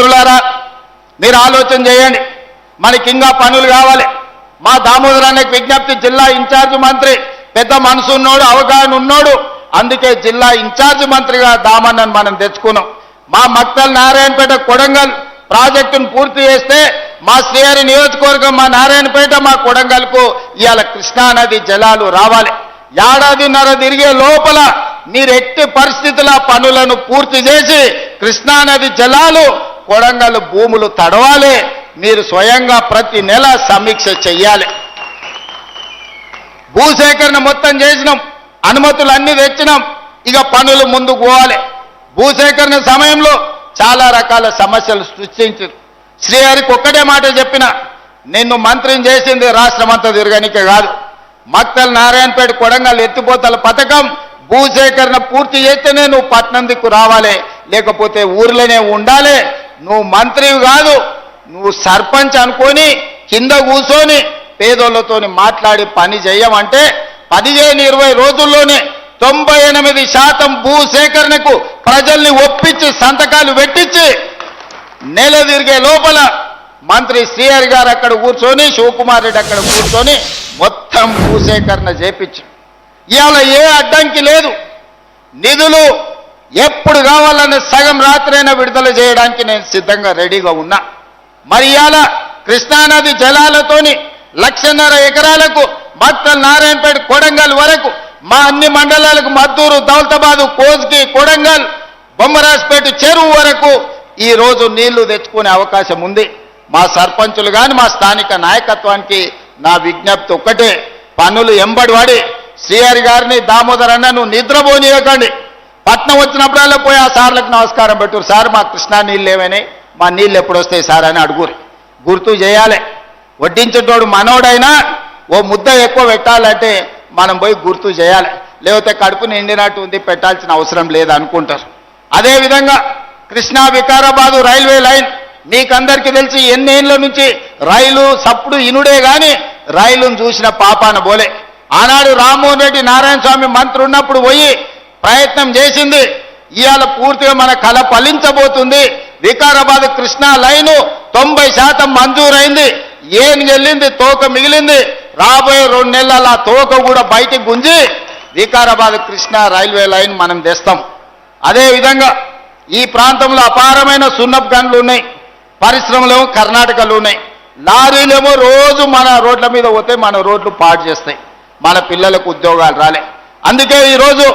మిత్రులారా, మీరు ఆలోచన చేయండి. మనకి ఇంకా పనులు కావాలి. మా దామోదరానికి విజ్ఞప్తి, జిల్లా ఇన్ఛార్జ్ మంత్రి పెద్ద మనసు ఉన్నోడు, అవగాహన ఉన్నోడు, అందుకే జిల్లా ఇన్ఛార్జ్ మంత్రిగా దామన్నను మనం తెచ్చుకున్నాం. మా మక్తల్ నారాయణపేట కొడంగల్ ప్రాజెక్టును పూర్తి చేస్తే మా శ్రీహరి నియోజకవర్గం, మా నారాయణపేట, మా కొడంగల్కు ఇవాళ కృష్ణానది జలాలు రావాలి. ఏడాదిన్నర తిరిగే లోపల మీరు ఎట్టి పరిస్థితుల పనులను పూర్తి చేసి కృష్ణానది జలాలు కొడంగల్ భూములు తడవాలి. మీరు స్వయంగా ప్రతి నెల సమీక్ష చెయ్యాలి. భూసేకరణ మొత్తం చేసినాం, అనుమతులు అన్ని తెచ్చినాం, ఇక పనులు ముందుకు పోవాలి. భూసేకరణ సమయంలో చాలా రకాల సమస్యలు సృష్టించారు. శ్రీహరికి ఒక్కటే మాట చెప్పిన, నిన్ను మంత్రిని చేసింది రాష్ట్రమంతా తిరగనికే కాదు, మక్తల్ నారాయణపేట కొడంగల్ ఎత్తిపోతల పథకం భూసేకరణ పూర్తి చేస్తేనే నువ్వు పట్నం దిక్కు రావాలి, లేకపోతే ఊర్లోనే ఉండాలి. నువ్వు మంత్రివి కాదు, నువ్వు సర్పంచ్ అనుకొని కింద కూర్చొని పేదోళ్లతో మాట్లాడి పని చేయమంటే 15-20 రోజుల్లోనే 98% భూసేకరణకు ప్రజల్ని ఒప్పించి సంతకాలు పెట్టించి నెల తిరిగే లోపల మంత్రి శ్రీహరి గారు అక్కడ కూర్చొని, శివకుమార్ రెడ్డి అక్కడ కూర్చొని మొత్తం భూసేకరణ చేపించి ఇవాళ ఏ అడ్డంకి లేదు. నిధులు ఎప్పుడు కావాలన్న సగం రాత్రైనా విడుదల చేయడానికి నేను సిద్ధంగా రెడీగా ఉన్నా. మరి ఇవాళ కృష్ణానది జలాలతోని 1.5 ఎకరాలకు మక్తల్ నారాయణపేట కొడంగల్ వరకు మా అన్ని మండలాలకు మద్దూరు, దౌలతాబాదు, కోజ్కి, కొడంగల్, బొమ్మరాజ్పేట చెరువు వరకు ఈ రోజు నీళ్లు తెచ్చుకునే అవకాశం ఉంది. మా సర్పంచులు కానీ మా స్థానిక నాయకత్వానికి నా విజ్ఞప్తి ఒక్కటే, పనులు ఎంబడి శ్రీహరి గారిని, దామోదర్ అన్న నువ్వు నిద్రపోనీయకండి. పట్నం వచ్చినప్పుడల్లా పోయి ఆ సార్లకు నమస్కారం పెట్టురు, సార్ మా కృష్ణా నీళ్ళు ఏమైనాయి, మా నీళ్ళు ఎప్పుడు వస్తాయి సార్ అని అడుగురు. గుర్తు చేయాలి. వడ్డించేటోడు మనోడైనా ఓ ముద్ద ఎక్కువ పెట్టాలంటే మనం పోయి గుర్తు చేయాలి, లేకపోతే కడుపు నిండినట్టు ఉంది పెట్టాల్సిన అవసరం లేదు అనుకుంటారు. అదేవిధంగా కృష్ణా వికారాబాదు రైల్వే లైన్ మీకందరికీ తెలిసి ఎన్నేళ్ల నుంచి రైలు సప్పుడు ఇనుడే కానీ రైలును చూసిన పాపాన బోలే. ఆనాడు రామ్మోహన్ రెడ్డి నారాయణ స్వామి మంత్రి ఉన్నప్పుడు పోయి ప్రయత్నం చేసింది. ఇవాళ పూర్తిగా మన కళ ఫలించబోతుంది. వికారాబాద్ కృష్ణా లైను 90% మంజూరైంది. ఏం వెళ్ళింది, తోక మిగిలింది. రాబోయే 2 నెలల ఆ తోక కూడా బయటికి గుంజి వికారాబాద్ కృష్ణా రైల్వే లైన్ మనం తెస్తాం. అదేవిధంగా ఈ ప్రాంతంలో అపారమైన సున్నపు గనులు ఉన్నాయి, పరిశ్రమలేమో కర్ణాటకలో ఉన్నాయి, లారీలేమో రోజు మన రోడ్ల మీద పోతే మన రోడ్లు పాడు చేస్తాయి, మన పిల్లలకు ఉద్యోగాలు రాలే. అందుకే ఈరోజు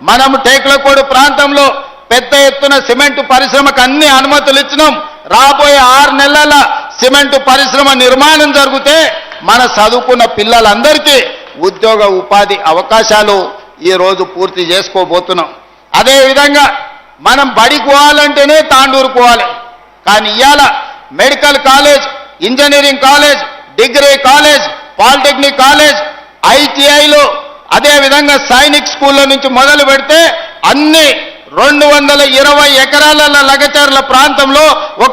మనం టేకులకోడు ప్రాంతంలో పెద్ద ఎత్తున సిమెంటు పరిశ్రమకు అన్ని అనుమతులు ఇచ్చినాం. రాబోయే 6 నెలల సిమెంటు పరిశ్రమ నిర్మాణం జరిగితే మన చదువుకున్న పిల్లలందరికీ ఉద్యోగ ఉపాధి అవకాశాలు ఈరోజు పూర్తి చేసుకోబోతున్నాం. అదేవిధంగా మనం బడికి పోవాలంటేనే తాండూరు పోవాలి, కానీ ఇవాళ medical college, engineering college, degree college, polytechnic college, ఐటీఐలో, అదేవిధంగా సైనిక్ స్కూళ్ళ నుంచి మొదలు పెడితే అన్ని 220 ఎకరాల లగచర్ల ప్రాంతంలో ఒక